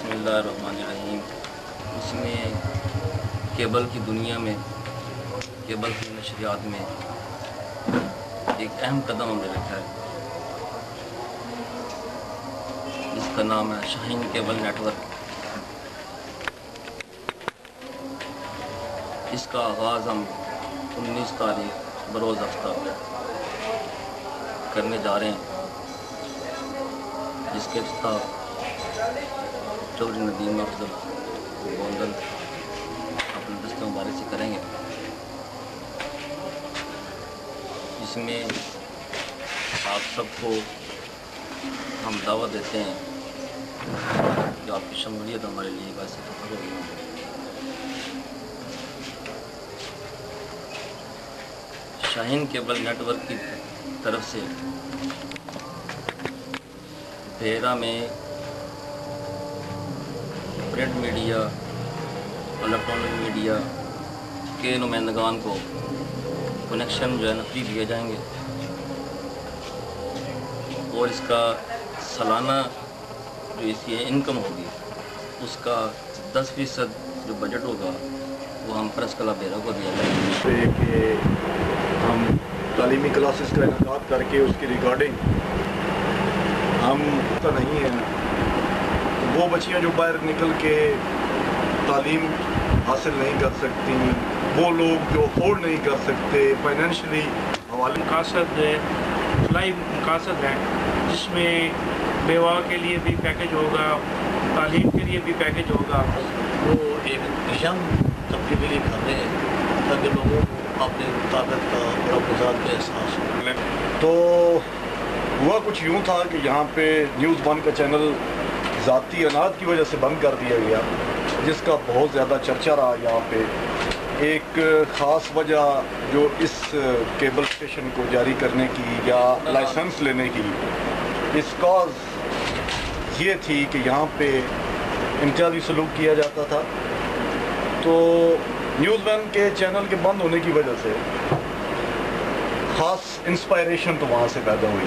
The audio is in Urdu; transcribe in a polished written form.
بسم اللہ الرحمن الرحیم۔ اس میں کیبل کی دنیا میں، کیبل کی نشریات میں ایک اہم قدم ہم نے رکھا ہے، جس کا نام ہے شاہین کیبل نیٹ ورک۔ اس کا آغاز ہم 19 تاریخ بروز ہفتہ کرنے جا رہے ہیں، جس کے افتتاح چودھری ندیم افضل گوندل اپنے دست مبارک سے کریں گے، جس میں آپ سب کو ہم دعوت دیتے ہیں کہ آپ کی شمولیت ہمارے لیے باعث فخر ہوگی۔ شاہین کیبل نیٹ ورک کی طرف سے بحیرہ میں پرنٹ میڈیا، الیکٹرانک میڈیا کے نمائندگان کو کنیکشن جو ہے نا فری دیے جائیں گے، اور اس کا سالانہ جو اس کی انکم ہوگی اس کا 10% جو بجٹ ہوگا وہ ہم پریس کلب بحیرہ کو دیا جائے گا کہ ہم تعلیمی کلاسز کا انعقاد کر کے اس کی ریکارڈنگ ہم تو نہیں ہیں، وہ بچیاں جو باہر نکل کے تعلیم حاصل نہیں کر سکتی، وہ لوگ جو افورڈ نہیں کر سکتے فائنینشلی حوالے مقاصد فلائی مقاصد ہیں، جس میں بیوہ کے لیے بھی پیکج ہوگا، تعلیم کے لیے بھی پیکج ہوگا۔ وہ ایک ینگ طبقے کے لیے کر رہے ہیں تاکہ لوگوں کو اپنی طاقت کا اور اپنی ذات کا احساس ہو۔ تو ہوا کچھ یوں تھا کہ یہاں پہ نیوز 1 کا چینل ذاتی اناج کی وجہ سے بند کر دیا گیا، جس کا بہت زیادہ چرچا رہا یہاں پہ۔ ایک خاص وجہ جو اس کیبل اسٹیشن کو جاری کرنے کی یا لائسنس لینے کی اس کاز یہ تھی کہ یہاں پہ امتیازی سلوک کیا جاتا تھا، تو نیوز 1 کے چینل کے بند ہونے کی وجہ سے خاص انسپائریشن تو وہاں سے پیدا ہوئی۔